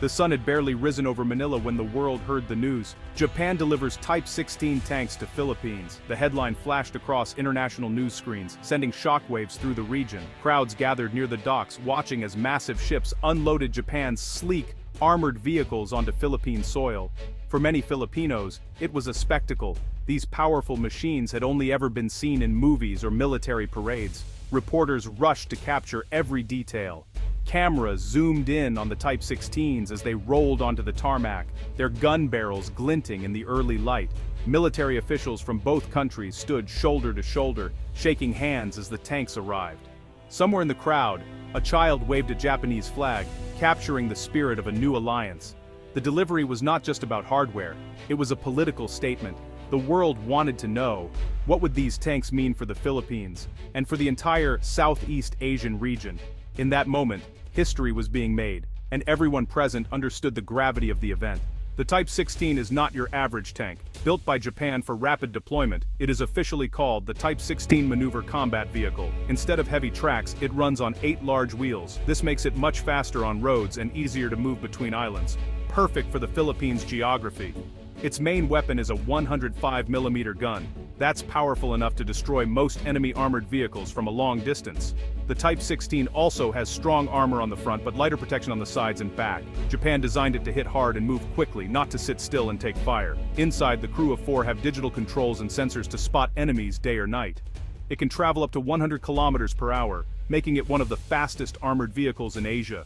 The sun had barely risen over Manila when the world heard the news. Japan delivers Type 16 tanks to Philippines. The headline flashed across international news screens, sending shockwaves through the region. Crowds gathered near the docks, watching as massive ships unloaded Japan's sleek, armored vehicles onto Philippine soil. For many Filipinos, it was a spectacle. These powerful machines had only ever been seen in movies or military parades. Reporters rushed to capture every detail. Cameras zoomed in on the Type 16s as they rolled onto the tarmac, their gun barrels glinting in the early light. Military officials from both countries stood shoulder to shoulder, shaking hands as the tanks arrived. Somewhere in the crowd, a child waved a Japanese flag, capturing the spirit of a new alliance. The delivery was not just about hardware, it was a political statement. The world wanted to know, what would these tanks mean for the Philippines, and for the entire Southeast Asian region? In that moment, history was being made, and everyone present understood the gravity of the event. The Type 16 is not your average tank. Built by Japan for rapid deployment, it is officially called the Type 16 Maneuver Combat Vehicle. Instead of heavy tracks, it runs on 8 large wheels. This makes it much faster on roads and easier to move between islands. Perfect for the Philippines' geography. Its main weapon is a 105mm gun. That's powerful enough to destroy most enemy armored vehicles from a long distance. The Type 16 also has strong armor on the front but lighter protection on the sides and back. Japan designed it to hit hard and move quickly, not to sit still and take fire. Inside, the crew of 4 have digital controls and sensors to spot enemies day or night. It can travel up to 100 kilometers per hour, making it one of the fastest armored vehicles in Asia.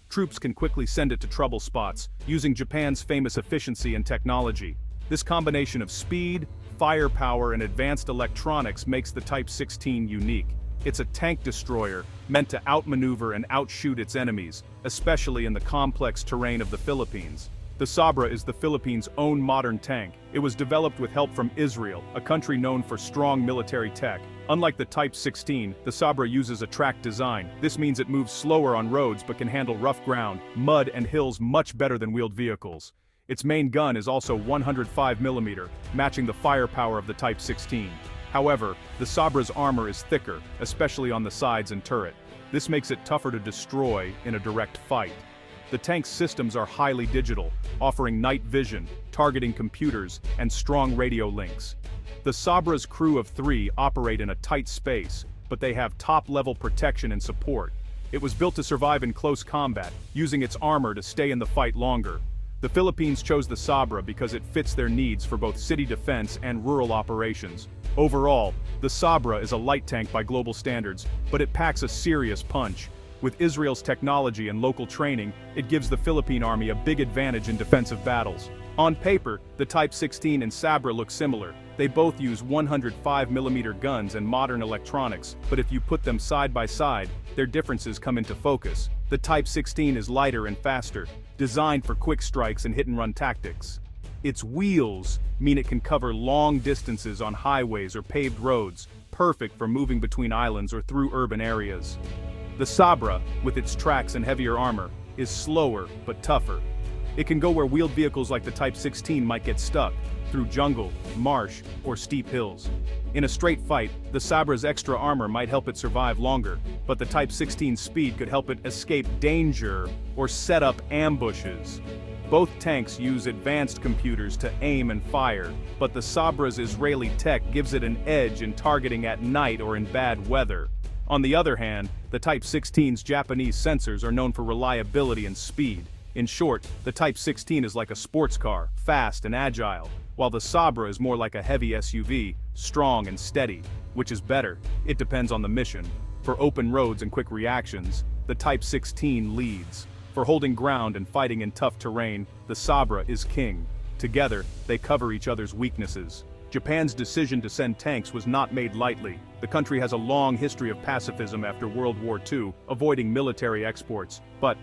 Troops can quickly send it to trouble spots, using Japan's famous efficiency and technology. This combination of speed, firepower, and advanced electronics makes the Type 16 unique. It's a tank destroyer, meant to outmaneuver and outshoot its enemies, especially in the complex terrain of the Philippines. The Sabrah is the Philippines' own modern tank. It was developed with help from Israel, a country known for strong military tech. Unlike the Type 16, the Sabrah uses a tracked design. This means it moves slower on roads but can handle rough ground, mud, and hills much better than wheeled vehicles. Its main gun is also 105mm, matching the firepower of the Type 16. However, the Sabrah's armor is thicker, especially on the sides and turret. This makes it tougher to destroy in a direct fight. The tank's systems are highly digital, offering night vision, targeting computers, and strong radio links. The Sabrah's crew of 3 operate in a tight space, but they have top-level protection and support. It was built to survive in close combat, using its armor to stay in the fight longer. The Philippines chose the Sabrah because it fits their needs for both city defense and rural operations. Overall, the Sabrah is a light tank by global standards, but it packs a serious punch. With Israel's technology and local training, it gives the Philippine Army a big advantage in defensive battles. On paper, the Type 16 and Sabrah look similar. They both use 105mm guns and modern electronics, but if you put them side by side, their differences come into focus. The Type 16 is lighter and faster, designed for quick strikes and hit-and-run tactics. Its wheels mean it can cover long distances on highways or paved roads, perfect for moving between islands or through urban areas. The Sabrah, with its tracks and heavier armor, is slower but tougher. It can go where wheeled vehicles like the Type 16 might get stuck, through jungle, marsh, or steep hills. In a straight fight, the Sabrah's extra armor might help it survive longer, but the Type 16's speed could help it escape danger or set up ambushes. Both tanks use advanced computers to aim and fire, but the Sabrah's Israeli tech gives it an edge in targeting at night or in bad weather. On the other hand, the Type 16's Japanese sensors are known for reliability and speed. In short, the Type 16 is like a sports car, fast and agile, while the Sabrah is more like a heavy SUV, strong and steady. Which is better? It depends on the mission. For open roads and quick reactions, the Type 16 leads. For holding ground and fighting in tough terrain, the Sabrah is king. Together, they cover each other's weaknesses. Japan's decision to send tanks was not made lightly. The country has a long history of pacifism after World War II, avoiding military exports. But,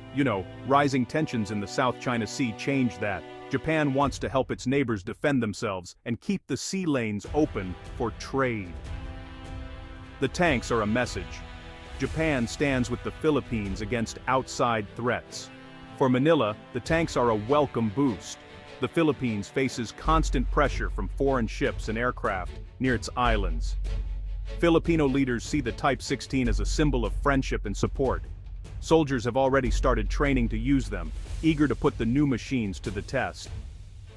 rising tensions in the South China Sea changed that. Japan wants to help its neighbors defend themselves and keep the sea lanes open for trade. The tanks are a message. Japan stands with the Philippines against outside threats. For Manila, the tanks are a welcome boost. The Philippines faces constant pressure from foreign ships and aircraft near its islands. Filipino leaders see the Type 16 as a symbol of friendship and support. Soldiers have already started training to use them, eager to put the new machines to the test.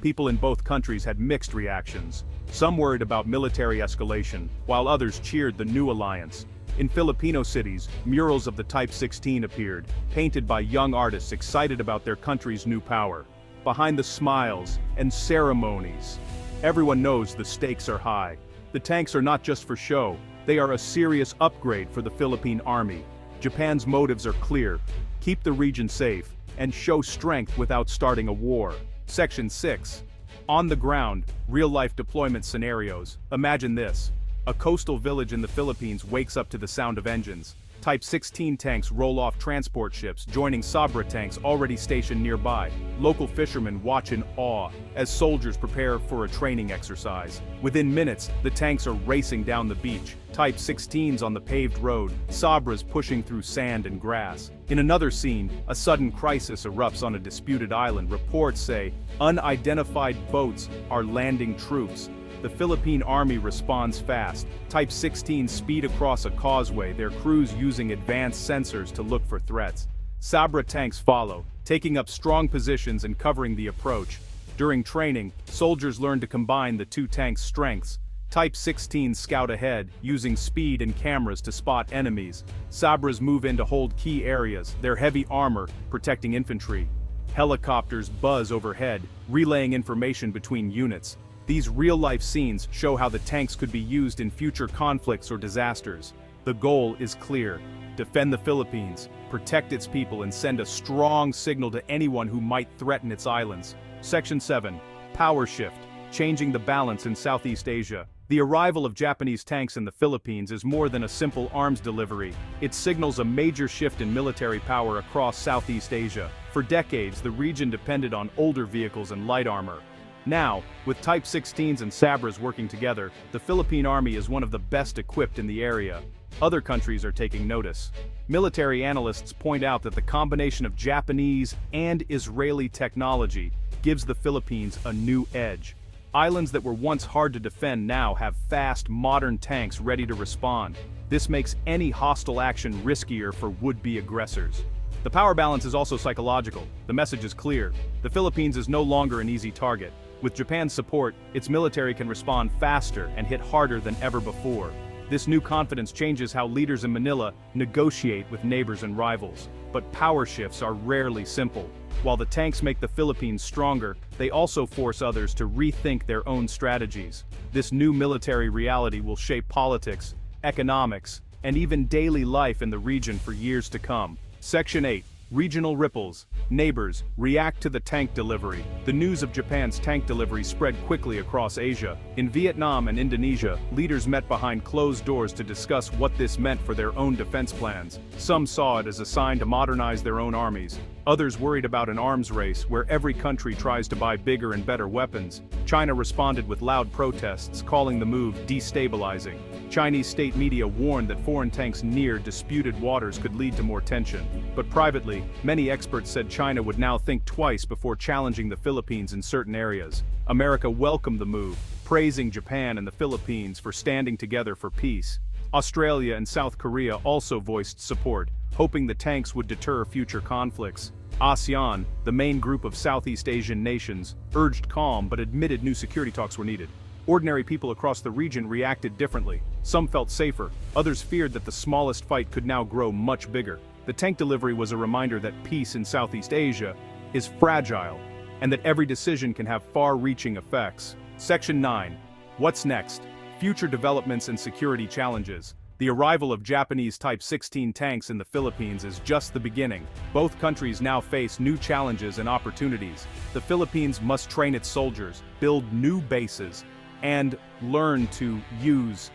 People in both countries had mixed reactions. Some worried about military escalation, while others cheered the new alliance. In Filipino cities, murals of the Type 16 appeared, painted by young artists excited about their country's new power. Behind the smiles and ceremonies, everyone knows the stakes are high. The tanks are not just for show, they are a serious upgrade for the Philippine Army. Japan's motives are clear: keep the region safe, and show strength without starting a war. Section 6. On the ground, real-life deployment scenarios. Imagine this. A coastal village in the Philippines wakes up to the sound of engines. Type 16 tanks roll off transport ships, joining Sabrah tanks already stationed nearby. Local fishermen watch in awe as soldiers prepare for a training exercise. Within minutes, the tanks are racing down the beach. Type 16s on the paved road, Sabrahs pushing through sand and grass. In another scene, a sudden crisis erupts on a disputed island. Reports say unidentified boats are landing troops. The Philippine Army responds fast. Type 16 speed across a causeway, their crews using advanced sensors to look for threats. Sabrah tanks follow, taking up strong positions and covering the approach. During training, soldiers learn to combine the two tanks' strengths. Type 16 scout ahead, using speed and cameras to spot enemies. Sabrahs move in to hold key areas, their heavy armor protecting infantry. Helicopters buzz overhead, relaying information between units. These real-life scenes show how the tanks could be used in future conflicts or disasters. The goal is clear: defend the Philippines, protect its people, and send a strong signal to anyone who might threaten its islands. Section 7. Power shift, changing the balance in Southeast Asia. The arrival of Japanese tanks in the Philippines is more than a simple arms delivery. It signals a major shift in military power across Southeast Asia. For decades, the region depended on older vehicles and light armor. Now, with Type 16s and Sabrahs working together, the Philippine Army is one of the best equipped in the area. Other countries are taking notice. Military analysts point out that the combination of Japanese and Israeli technology gives the Philippines a new edge. Islands that were once hard to defend now have fast, modern tanks ready to respond. This makes any hostile action riskier for would-be aggressors. The power balance is also psychological. The message is clear: the Philippines is no longer an easy target. With Japan's support, its military can respond faster and hit harder than ever before. This new confidence changes how leaders in Manila negotiate with neighbors and rivals. But power shifts are rarely simple. While the tanks make the Philippines stronger, they also force others to rethink their own strategies. This new military reality will shape politics, economics, and even daily life in the region for years to come. Section 8. Regional ripples. Neighbors react to the tank delivery. The news of Japan's tank delivery spread quickly across Asia. In Vietnam and Indonesia, leaders met behind closed doors to discuss what this meant for their own defense plans. Some saw it as a sign to modernize their own armies. Others worried about an arms race where every country tries to buy bigger and better weapons. China responded with loud protests, calling the move destabilizing. Chinese state media warned that foreign tanks near disputed waters could lead to more tension. But privately, many experts said China would now think twice before challenging the Philippines in certain areas. America welcomed the move, praising Japan and the Philippines for standing together for peace. Australia and South Korea also voiced support, hoping the tanks would deter future conflicts. ASEAN, the main group of Southeast Asian nations, urged calm but admitted new security talks were needed. Ordinary people across the region reacted differently. Some felt safer, others feared that the smallest fight could now grow much bigger. The tank delivery was a reminder that peace in Southeast Asia is fragile, and that every decision can have far-reaching effects. Section 9. What's next? Future developments and security challenges. The arrival of Japanese Type 16 tanks in the Philippines is just the beginning. Both countries now face new challenges and opportunities. The Philippines must train its soldiers, build new bases, and learn to use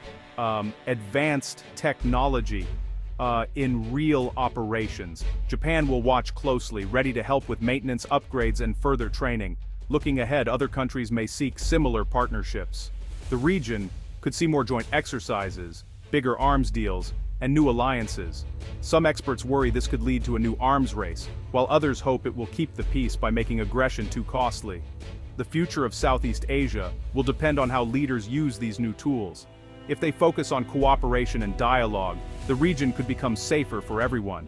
advanced technology in real operations. Japan will watch closely, ready to help with maintenance, upgrades, and further training. Looking ahead, other countries may seek similar partnerships. The region could see more joint exercises, bigger arms deals, and new alliances. Some experts worry this could lead to a new arms race, while others hope it will keep the peace by making aggression too costly. The future of Southeast Asia will depend on how leaders use these new tools. If they focus on cooperation and dialogue, the region could become safer for everyone.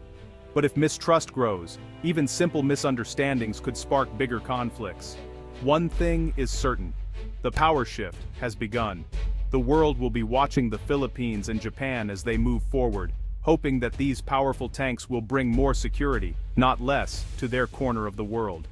But if mistrust grows, even simple misunderstandings could spark bigger conflicts. One thing is certain: the power shift has begun. The world will be watching the Philippines and Japan as they move forward, hoping that these powerful tanks will bring more security, not less, to their corner of the world.